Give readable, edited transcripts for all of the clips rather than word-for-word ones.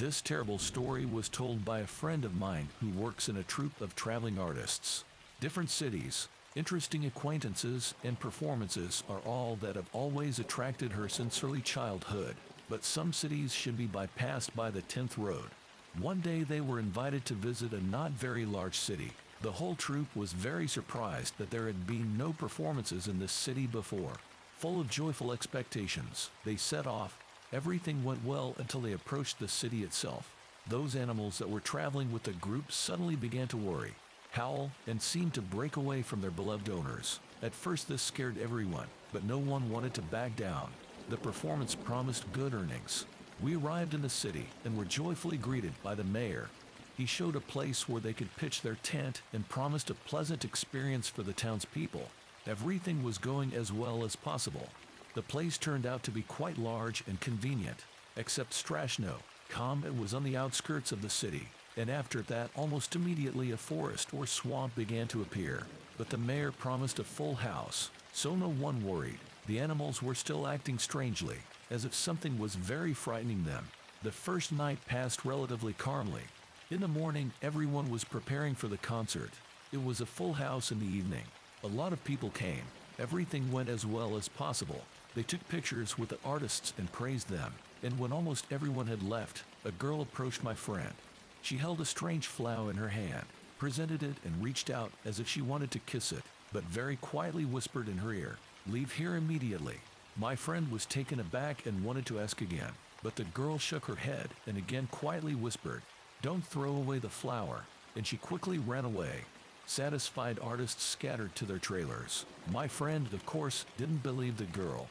This terrible story was told by a friend of mine who works in a troupe of traveling artists. Different cities, interesting acquaintances, and performances are all that have always attracted her since early childhood. But some cities should be bypassed by the 10th road. One day they were invited to visit a not very large city. The whole troupe was very surprised that there had been no performances in this city before. Full of joyful expectations, they set off. Everything went well until they approached the city itself. Those animals that were traveling with the group suddenly began to worry, howl, and seemed to break away from their beloved owners. At first this scared everyone, but no one wanted to back down. The performance promised good earnings. We arrived in the city and were joyfully greeted by the mayor. He showed a place where they could pitch their tent and promised a pleasant experience for the townspeople. Everything was going as well as possible. The place turned out to be quite large and convenient, except Strashno. It was on the outskirts of the city, and after that almost immediately a forest or swamp began to appear. But the mayor promised a full house, so no one worried. The animals were still acting strangely, as if something was very frightening them. The first night passed relatively calmly. In the morning, everyone was preparing for the concert. It was a full house in the evening. A lot of people came. Everything went as well as possible. They took pictures with the artists and praised them. And when almost everyone had left, a girl approached my friend. She held a strange flower in her hand, presented it and reached out as if she wanted to kiss it, but very quietly whispered in her ear, "Leave here immediately." My friend was taken aback and wanted to ask again, but the girl shook her head and again quietly whispered, "Don't throw away the flower," and she quickly ran away. Satisfied artists scattered to their trailers. My friend, of course, didn't believe the girl.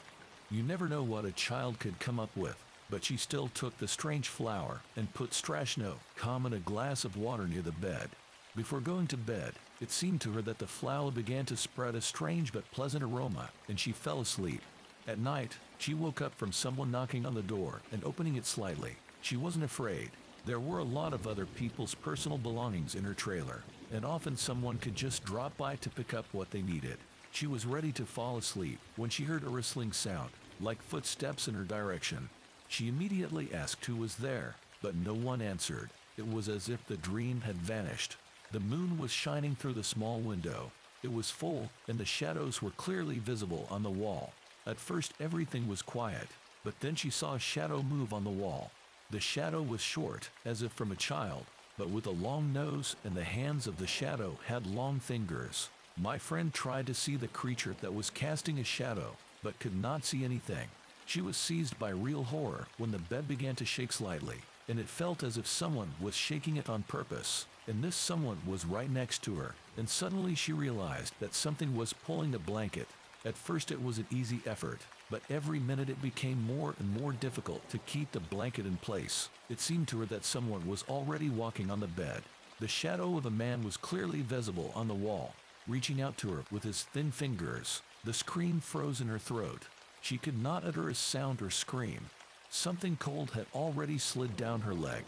You never know what a child could come up with, but she still took the strange flower and put Strashno in a glass of water near the bed. Before going to bed, it seemed to her that the flower began to spread a strange but pleasant aroma, and she fell asleep. At night, she woke up from someone knocking on the door and opening it slightly. She wasn't afraid. There were a lot of other people's personal belongings in her trailer, and often someone could just drop by to pick up what they needed. She was ready to fall asleep when she heard a rustling sound, like footsteps in her direction. She immediately asked who was there, but no one answered. It was as if the dream had vanished. The moon was shining through the small window. It was full, and the shadows were clearly visible on the wall. At first everything was quiet, but then she saw a shadow move on the wall. The shadow was short, as if from a child, but with a long nose, and the hands of the shadow had long fingers. My friend tried to see the creature that was casting a shadow, but could not see anything. She was seized by real horror when the bed began to shake slightly, and it felt as if someone was shaking it on purpose, and this someone was right next to her, and suddenly she realized that something was pulling the blanket. At first it was an easy effort, but every minute it became more and more difficult to keep the blanket in place. It seemed to her that someone was already walking on the bed. The shadow of a man was clearly visible on the wall, reaching out to her with his thin fingers. The scream froze in her throat. She could not utter a sound or scream. Something cold had already slid down her leg.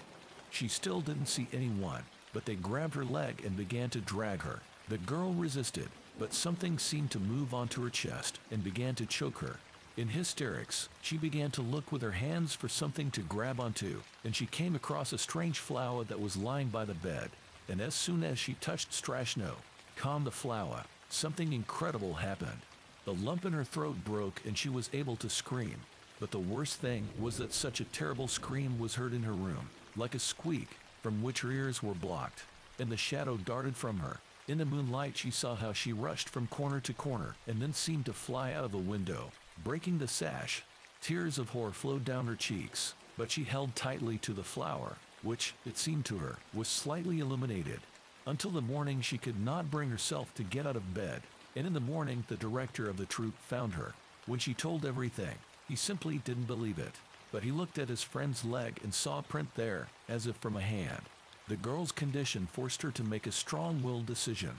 She still didn't see anyone, but they grabbed her leg and began to drag her. The girl resisted, but something seemed to move onto her chest and began to choke her. In hysterics, she began to look with her hands for something to grab onto, and she came across a strange flower that was lying by the bed. And as soon as she touched Strashno, the flower, something incredible happened. The lump in her throat broke and she was able to scream. But the worst thing was that such a terrible scream was heard in her room, like a squeak, from which her ears were blocked, and the shadow darted from her. In the moonlight she saw how she rushed from corner to corner and then seemed to fly out of a window, breaking the sash. Tears of horror flowed down her cheeks, but she held tightly to the flower, which, it seemed to her, was slightly illuminated. Until the morning she could not bring herself to get out of bed, and in the morning the director of the troupe found her. When she told everything, he simply didn't believe it, but he looked at his friend's leg and saw a print there, as if from a hand. The girl's condition forced her to make a strong-willed decision.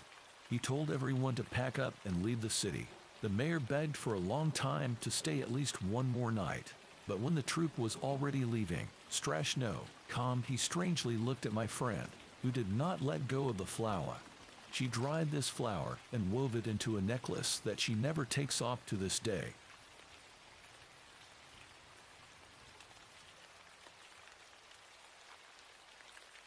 He told everyone to pack up and leave the city. The mayor begged for a long time to stay at least one more night. But when the troupe was already leaving, Strashno, he strangely looked at my friend, who did not let go of the flower. She dried this flower and wove it into a necklace that she never takes off to this day.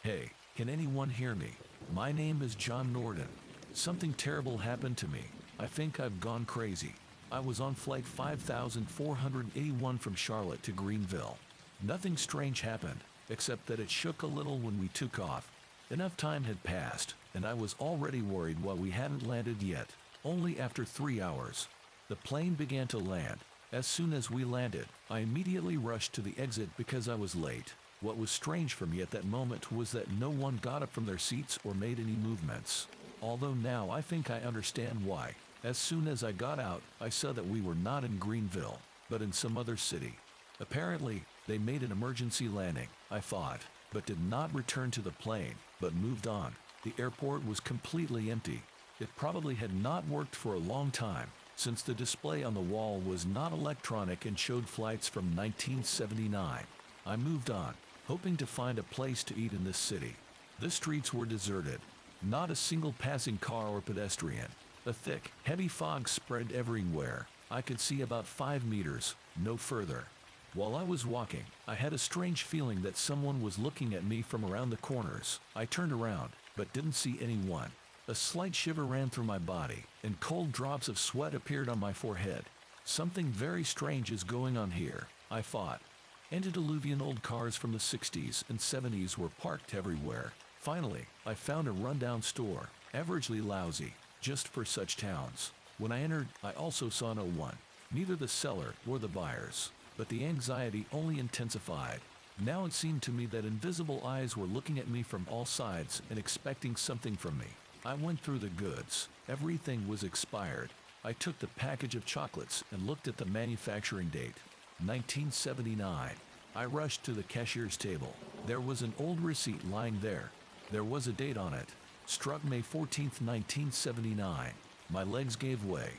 Hey, can anyone hear me? My name is John Norden. Something terrible happened to me. I think I've gone crazy. I was on flight 5481 from Charlotte to Greenville. Nothing strange happened, except that it shook a little when we took off. Enough time had passed, and I was already worried why we hadn't landed yet. Only after 3 hours. The plane began to land. As soon as we landed, I immediately rushed to the exit because I was late. What was strange for me at that moment was that no one got up from their seats or made any movements. Although now I think I understand why. As soon as I got out, I saw that we were not in Greenville, but in some other city. Apparently, they made an emergency landing, I thought, but did not return to the plane, but moved on. The airport was completely empty. It probably had not worked for a long time, since the display on the wall was not electronic and showed flights from 1979. I moved on, hoping to find a place to eat in this city. The streets were deserted. Not a single passing car or pedestrian. A thick, heavy fog spread everywhere. I could see about 5 meters, no further. While I was walking, I had a strange feeling that someone was looking at me from around the corners. I turned around, but didn't see anyone. A slight shiver ran through my body, and cold drops of sweat appeared on my forehead. Something very strange is going on here, I thought. Antediluvian old cars from the 60s and 70s were parked everywhere. Finally, I found a rundown store, averagely lousy, just for such towns. When I entered, I also saw no one, neither the seller nor the buyers. But the anxiety only intensified. Now it seemed to me that invisible eyes were looking at me from all sides and expecting something from me. I went through the goods. Everything was expired. I took the package of chocolates and looked at the manufacturing date, 1979. I rushed to the cashier's table. There was an old receipt lying there. There was a date on it. Struck May 14th, 1979. My legs gave way.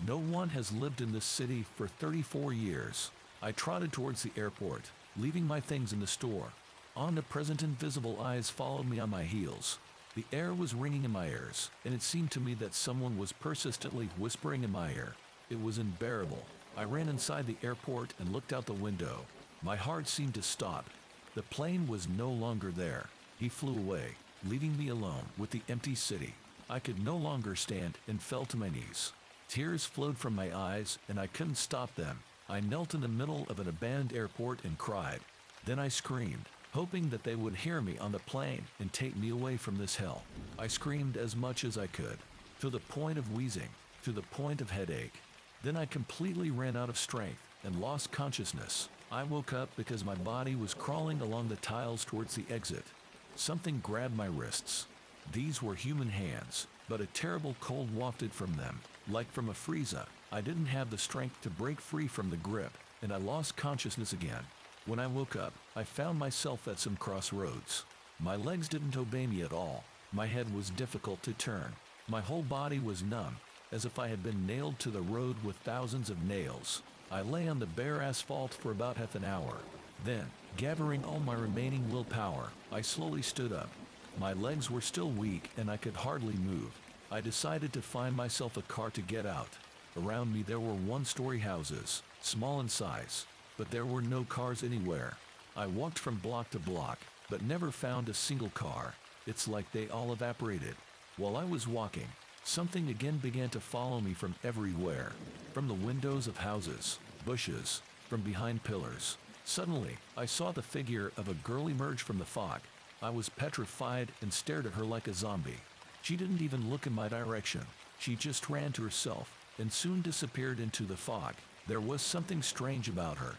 No one has lived in this city for 34 years. I trotted towards the airport, leaving my things in the store. Omnipresent invisible eyes followed me on my heels. The air was ringing in my ears, and it seemed to me that someone was persistently whispering in my ear. It was unbearable. I ran inside the airport and looked out the window. My heart seemed to stop. The plane was no longer there. He flew away, leaving me alone with the empty city. I could no longer stand and fell to my knees. Tears flowed from my eyes, and I couldn't stop them. I knelt in the middle of an abandoned airport and cried. Then I screamed, hoping that they would hear me on the plane and take me away from this hell. I screamed as much as I could, to the point of wheezing, to the point of headache. Then I completely ran out of strength and lost consciousness. I woke up because my body was crawling along the tiles towards the exit. Something grabbed my wrists. These were human hands, but a terrible cold wafted from them, like from a freezer. I didn't have the strength to break free from the grip, and I lost consciousness again. When I woke up, I found myself at some crossroads. My legs didn't obey me at all. My head was difficult to turn. My whole body was numb, as if I had been nailed to the road with thousands of nails. I lay on the bare asphalt for about half an hour. Then, gathering all my remaining willpower, I slowly stood up. My legs were still weak and I could hardly move. I decided to find myself a car to get out. Around me there were one-story houses, small in size, but there were no cars anywhere. I walked from block to block, but never found a single car. It's like they all evaporated. While I was walking, something again began to follow me from everywhere. From the windows of houses, bushes, from behind pillars. Suddenly, I saw the figure of a girl emerge from the fog. I was petrified and stared at her like a zombie. She didn't even look in my direction. She just ran to herself and soon disappeared into the fog. There was something strange about her.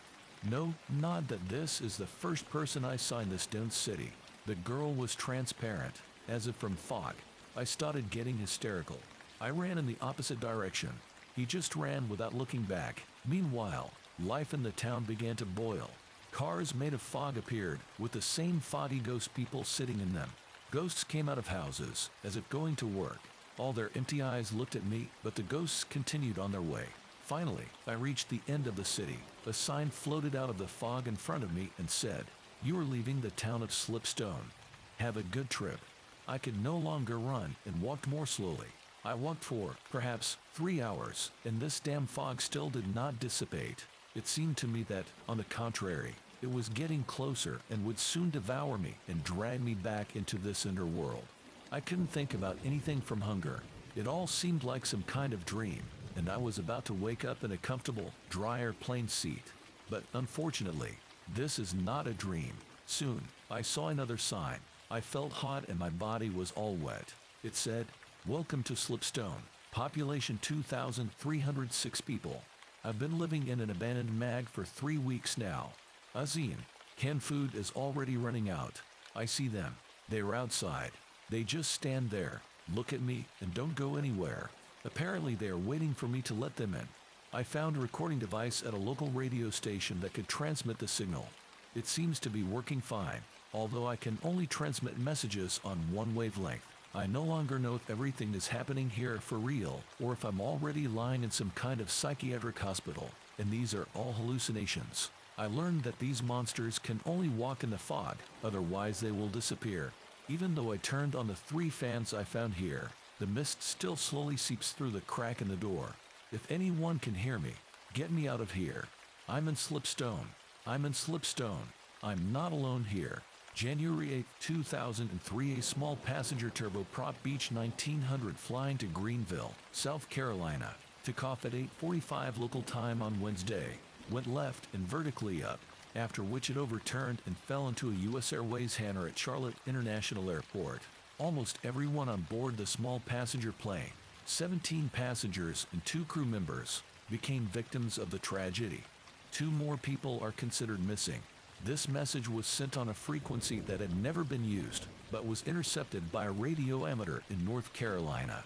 No, not that this is the first person I saw in this dense city. The girl was transparent, as if from fog. I started getting hysterical. I ran in the opposite direction. He just ran without looking back. Meanwhile, life in the town began to boil. Cars made of fog appeared, with the same foggy ghost people sitting in them. Ghosts came out of houses, as if going to work. All their empty eyes looked at me, but the ghosts continued on their way. Finally, I reached the end of the city. A sign floated out of the fog in front of me and said, "You are leaving the town of Slipstone. Have a good trip." I could no longer run and walked more slowly. I walked for, perhaps, 3 hours, and this damn fog still did not dissipate. It seemed to me that, on the contrary, It was getting closer and would soon devour me and drag me back into this underworld. I couldn't think about anything from hunger. It all seemed like some kind of dream, and I was about to wake up in a comfortable, dry airplane seat. But unfortunately, this is not a dream. Soon, I saw another sign. I felt hot and my body was all wet. It said, "Welcome to Slipstone. Population 2,306 people. I've been living in an abandoned mag for 3 weeks now. Azine, canned food is already running out. I see them. They're outside. They just stand there, look at me, and don't go anywhere. Apparently they are waiting for me to let them in." I found a recording device at a local radio station that could transmit the signal. It seems to be working fine, although I can only transmit messages on one wavelength. I no longer know if everything is happening here for real, or if I'm already lying in some kind of psychiatric hospital, and these are all hallucinations. I learned that these monsters can only walk in the fog, otherwise they will disappear. Even though I turned on the 3 fans I found here, the mist still slowly seeps through the crack in the door. If anyone can hear me, get me out of here. I'm in Slipstone. I'm in Slipstone. I'm not alone here. January 8, 2003, a small passenger turboprop Beech 1900 flying to Greenville, South Carolina, took off at 8:45 local time on Wednesday, went left and vertically up, after which it overturned and fell into a U.S. Airways hangar at Charlotte International Airport. Almost everyone on board the small passenger plane, 17 passengers and 2 crew members, became victims of the tragedy. 2 more people are considered missing. This message was sent on a frequency that had never been used, but was intercepted by a radio amateur in North Carolina.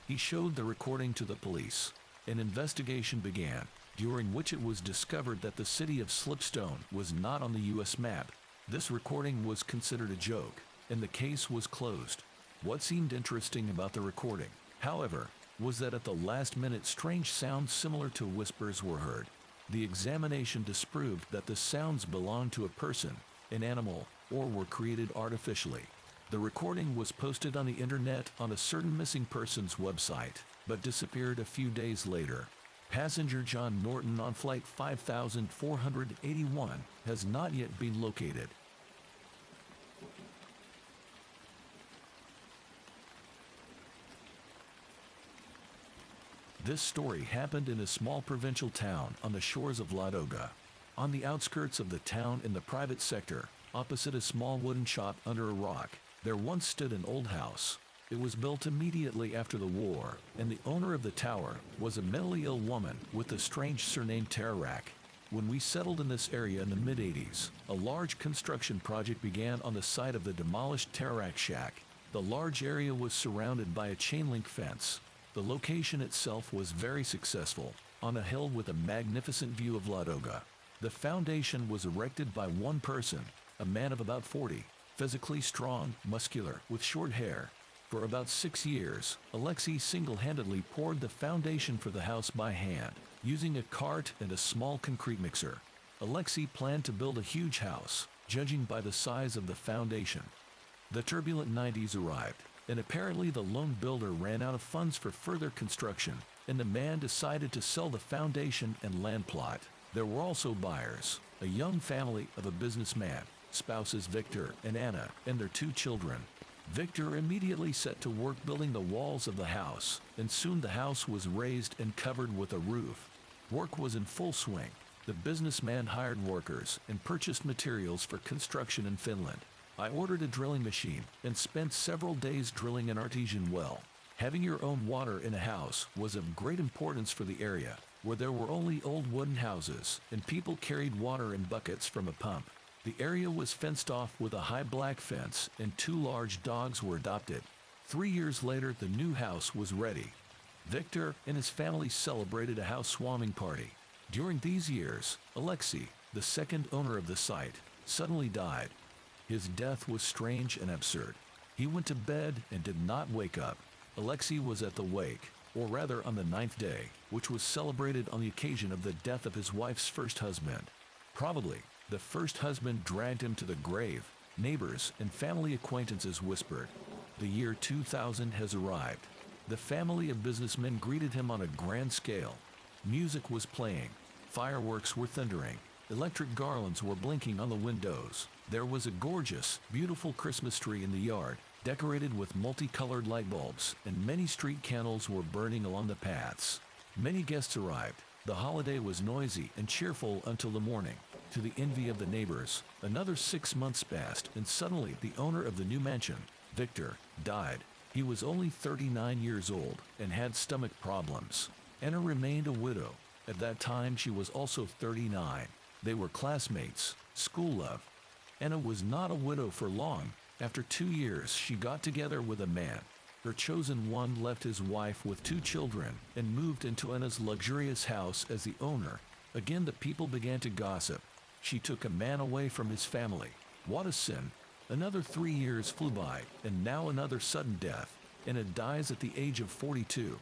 He showed the recording to the police. An investigation began, during which it was discovered that the city of Slipstone was not on the U.S. map. This recording was considered a joke, and the case was closed. What seemed interesting about the recording, however, was that at the last minute strange sounds similar to whispers were heard. The examination disproved that the sounds belonged to a person, an animal, or were created artificially. The recording was posted on the internet on a certain missing person's website, but disappeared a few days later. Passenger John Norton on flight 5481 has not yet been located. This story happened in a small provincial town on the shores of Ladoga. On the outskirts of the town in the private sector, opposite a small wooden shop under a rock, there once stood an old house. It was built immediately after the war, and the owner of the tower was a mentally ill woman with the strange surname Tararak. When we settled in this area in the mid-80s, a large construction project began on the site of the demolished Tararak shack. The large area was surrounded by a chain-link fence. The location itself was very successful, on a hill with a magnificent view of Ladoga. The foundation was erected by one person, a man of about 40, physically strong, muscular, with short hair. For about 6 years, Alexei single-handedly poured the foundation for the house by hand, using a cart and a small concrete mixer. Alexei planned to build a huge house, judging by the size of the foundation. The turbulent 90s arrived, and apparently the lone builder ran out of funds for further construction, and the man decided to sell the foundation and land plot. There were also buyers, a young family of a businessman, spouses Victor and Anna, and their 2 children. Victor immediately set to work building the walls of the house, and soon the house was raised and covered with a roof. Work was in full swing. The businessman hired workers and purchased materials for construction in Finland. I ordered a drilling machine and spent several days drilling an artesian well. Having your own water in a house was of great importance for the area, where there were only old wooden houses and people carried water in buckets from a pump. The area was fenced off with a high black fence and 2 large dogs were adopted. 3 years later, the new house was ready. Victor and his family celebrated a housewarming party. During these years, Alexei, the second owner of the site, suddenly died. His death was strange and absurd. He went to bed and did not wake up. Alexei was at the wake, or rather on the 9th day, which was celebrated on the occasion of the death of his wife's first husband. Probably, the first husband dragged him to the grave. Neighbors and family acquaintances whispered. The year 2000 has arrived. The family of businessmen greeted him on a grand scale. Music was playing. Fireworks were thundering. Electric garlands were blinking on the windows. There was a gorgeous, beautiful Christmas tree in the yard, decorated with multicolored light bulbs, and many street candles were burning along the paths. Many guests arrived. The holiday was noisy and cheerful until the morning. To the envy of the neighbors, another 6 months passed, and suddenly the owner of the new mansion, Victor, died. He was only 39 years old and had stomach problems. Anna remained a widow. At that time she was also 39. They were classmates, school love. Anna was not a widow for long. After 2 years she got together with a man. Her chosen one left his wife with 2 children and moved into Anna's luxurious house as the owner. Again the people began to gossip. She took a man away from his family. What a sin! Another 3 years flew by, and now another sudden death. Anna dies at the age of 42.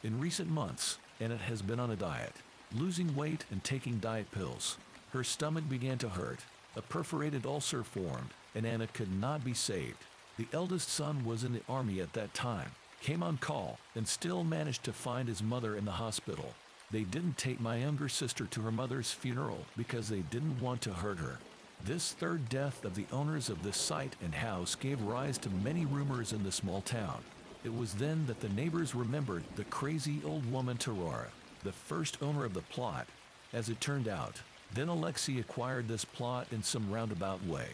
In recent months, Anna has been on a diet, losing weight and taking diet pills. Her stomach began to hurt. A perforated ulcer formed, and Anna could not be saved. The eldest son was in the army at that time, came on call, and still managed to find his mother in the hospital. They didn't take my younger sister to her mother's funeral because they didn't want to hurt her. This third death of the owners of this site and house gave rise to many rumors in the small town. It was then that the neighbors remembered the crazy old woman Tarara, the first owner of the plot. As it turned out, then Alexei acquired this plot in some roundabout way.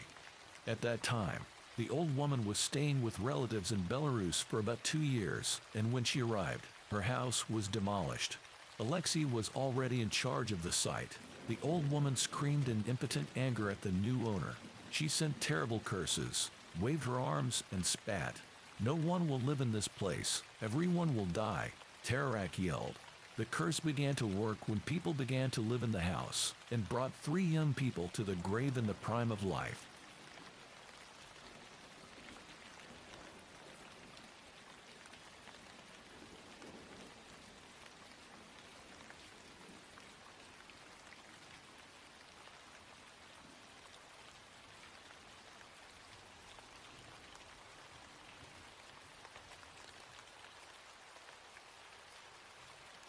At that time, the old woman was staying with relatives in Belarus for about 2 years, and when she arrived, her house was demolished. Alexei was already in charge of the site. The old woman screamed in impotent anger at the new owner. She sent terrible curses, waved her arms, and spat. "No one will live in this place. Everyone will die," Tararak yelled. The curse began to work when people began to live in the house, and brought 3 young people to the grave in the prime of life.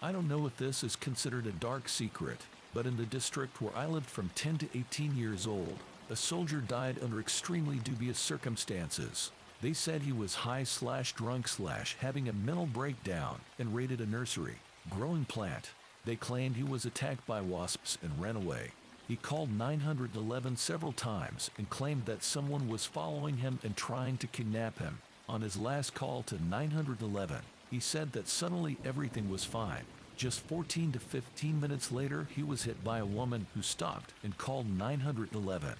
I don't know if this is considered a dark secret, but in the district where I lived from 10 to 18 years old, a soldier died under extremely dubious circumstances. They said he was high/drunk/having a mental breakdown and raided a nursery, growing plant. They claimed he was attacked by wasps and ran away. He called 911 several times and claimed that someone was following him and trying to kidnap him. On his last call to 911, he said that suddenly everything was fine. Just 14 to 15 minutes later, he was hit by a woman who stopped and called 911.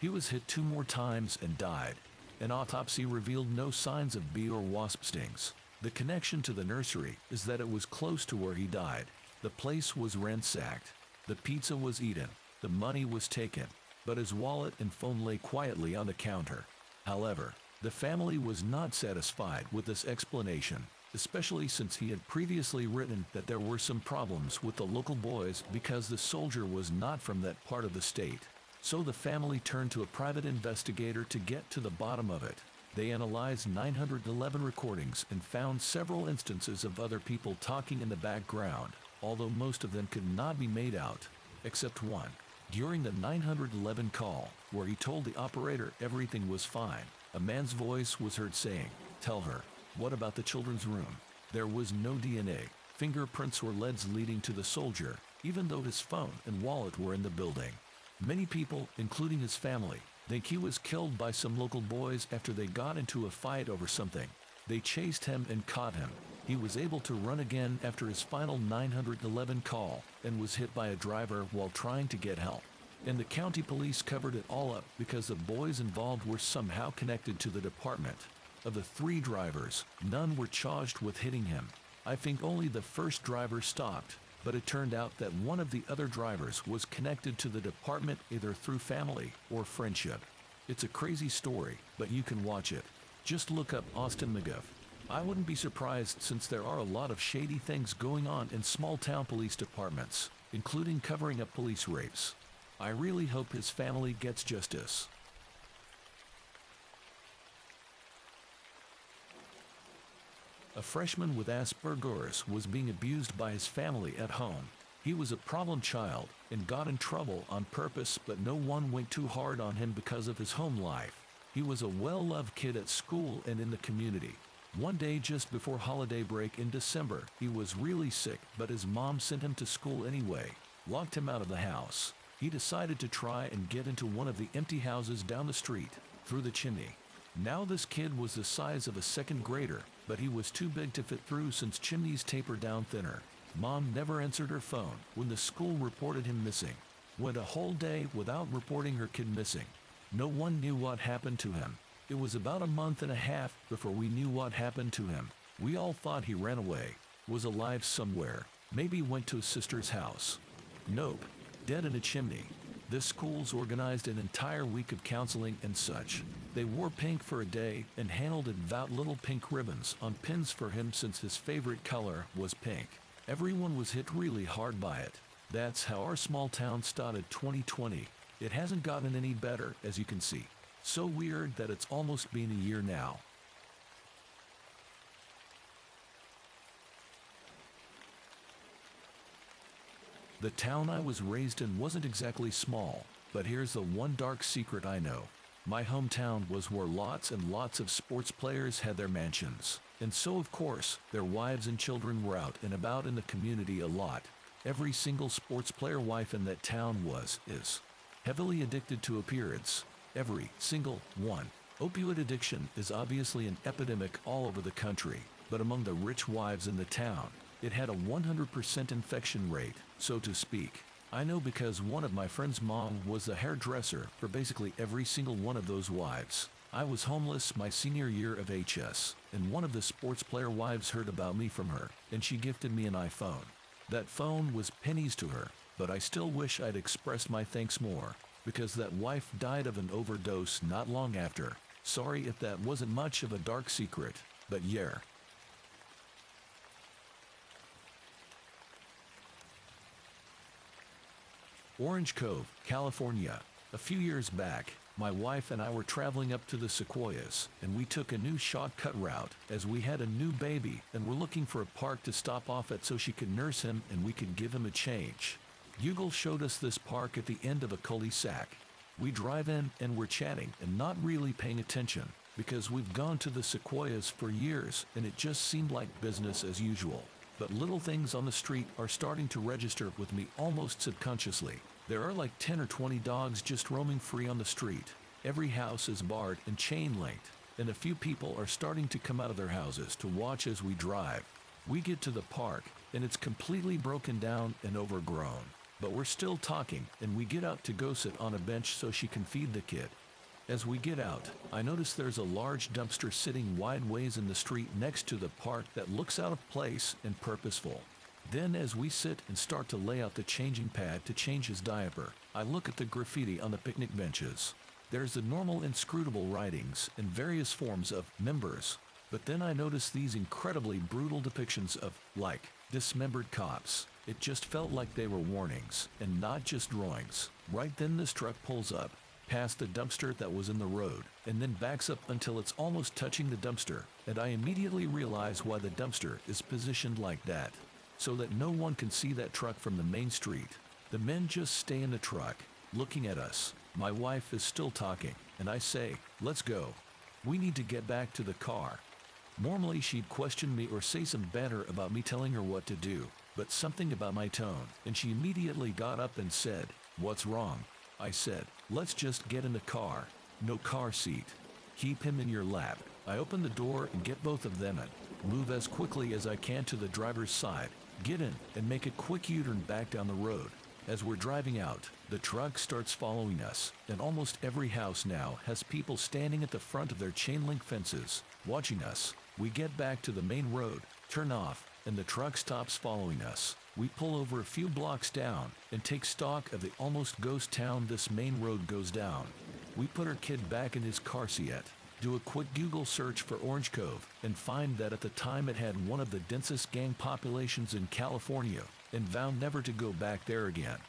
He was hit 2 more times and died. An autopsy revealed no signs of bee or wasp stings. The connection to the nursery is that it was close to where he died. The place was ransacked. The pizza was eaten. The money was taken. But his wallet and phone lay quietly on the counter. However, the family was not satisfied with this explanation, especially since he had previously written that there were some problems with the local boys because the soldier was not from that part of the state. So the family turned to a private investigator to get to the bottom of it. They analyzed 911 recordings and found several instances of other people talking in the background, although most of them could not be made out, except one. During the 911 call, where he told the operator everything was fine, a man's voice was heard saying, "Tell her, what about the children's room?" There was no DNA, fingerprints or leads leading to the soldier, even though his phone and wallet were in the building. Many people, including his family, think he was killed by some local boys after they got into a fight over something. They chased him and caught him. He was able to run again after his final 911 call and was hit by a driver while trying to get help. And the county police covered it all up because the boys involved were somehow connected to the department. Of the 3 drivers, none were charged with hitting him. I think only the first driver stopped, but it turned out that one of the other drivers was connected to the department either through family or friendship. It's a crazy story, but you can watch it. Just look up Austin McGuff. I wouldn't be surprised since there are a lot of shady things going on in small town police departments, including covering up police rapes. I really hope his family gets justice. A freshman with Asperger's was being abused by his family at home. He was a problem child and got in trouble on purpose, but no one went too hard on him because of his home life. He was a well-loved kid at school and in the community. One day just before holiday break in December, he was really sick, but his mom sent him to school anyway, locked him out of the house. He decided to try and get into one of the empty houses down the street, through the chimney. Now this kid was the size of a second grader, but he was too big to fit through since chimneys taper down thinner. Mom never answered her phone when the school reported him missing. Went a whole day without reporting her kid missing. No one knew what happened to him. It was about a month and a half before we knew what happened to him. We all thought he ran away, was alive somewhere, maybe went to his sister's house. Nope, dead in a chimney. The schools organized an entire week of counseling and such. They wore pink for a day and handled devout little pink ribbons on pins for him since his favorite color was pink. Everyone was hit really hard by it. That's how our small town started 2020. It hasn't gotten any better, as you can see. So weird that it's almost been a year now. The town I was raised in wasn't exactly small, but here's the one dark secret I know. My hometown was where lots and lots of sports players had their mansions. And so of course, their wives and children were out and about in the community a lot. Every single sports player wife in that town is heavily addicted to opioids. Every single one. Opioid addiction is obviously an epidemic all over the country, but among the rich wives in the town, it had a 100% infection rate, so to speak. I know because one of my friend's mom was the hairdresser for basically every single one of those wives. I was homeless my senior year of HS, and one of the sports player wives heard about me from her, and she gifted me an iPhone. That phone was pennies to her, but I still wish I'd expressed my thanks more, because that wife died of an overdose not long after. Sorry if that wasn't much of a dark secret, but yeah. Orange Cove, California. A few years back, my wife and I were traveling up to the Sequoias, and we took a new shortcut route as we had a new baby and were looking for a park to stop off at so she could nurse him and we could give him a change. Google showed us this park at the end of a cul-de-sac. We drive in and we're chatting and not really paying attention because we've gone to the Sequoias for years and it just seemed like business as usual. But little things on the street are starting to register with me almost subconsciously. There are like 10 or 20 dogs just roaming free on the street. Every house is barred and chain linked, and a few people are starting to come out of their houses to watch as we drive. We get to the park and it's completely broken down and overgrown. But we're still talking, and we get out to go sit on a bench so she can feed the kid. As we get out, I notice there's a large dumpster sitting wideways in the street next to the park that looks out of place and purposeful. Then as we sit and start to lay out the changing pad to change his diaper, I look at the graffiti on the picnic benches. There's the normal inscrutable writings and various forms of members, but then I notice these incredibly brutal depictions of, like, dismembered cops. It just felt like they were warnings, and not just drawings. Right then this truck pulls up, past the dumpster that was in the road, and then backs up until it's almost touching the dumpster, and I immediately realize why the dumpster is positioned like that, so that no one can see that truck from the main street. The men just stay in the truck, looking at us. My wife is still talking, and I say, "Let's go. We need to get back to the car." Normally she'd question me or say some banter about me telling her what to do, but something about my tone, and she immediately got up and said, "What's wrong?" I said, "Let's just get in the car. No car seat. Keep him in your lap." I open the door and get both of them in. Move as quickly as I can to the driver's side. Get in and make a quick U-turn back down the road. As we're driving out, the truck starts following us, and almost every house now has people standing at the front of their chain link fences, watching us. We get back to the main road, turn off, and the truck stops following us. We pull over a few blocks down and take stock of the almost ghost town this main road goes down. We put our kid back in his car seat, do a quick Google search for Orange Cove, and find that at the time it had one of the densest gang populations in California, and vow never to go back there again.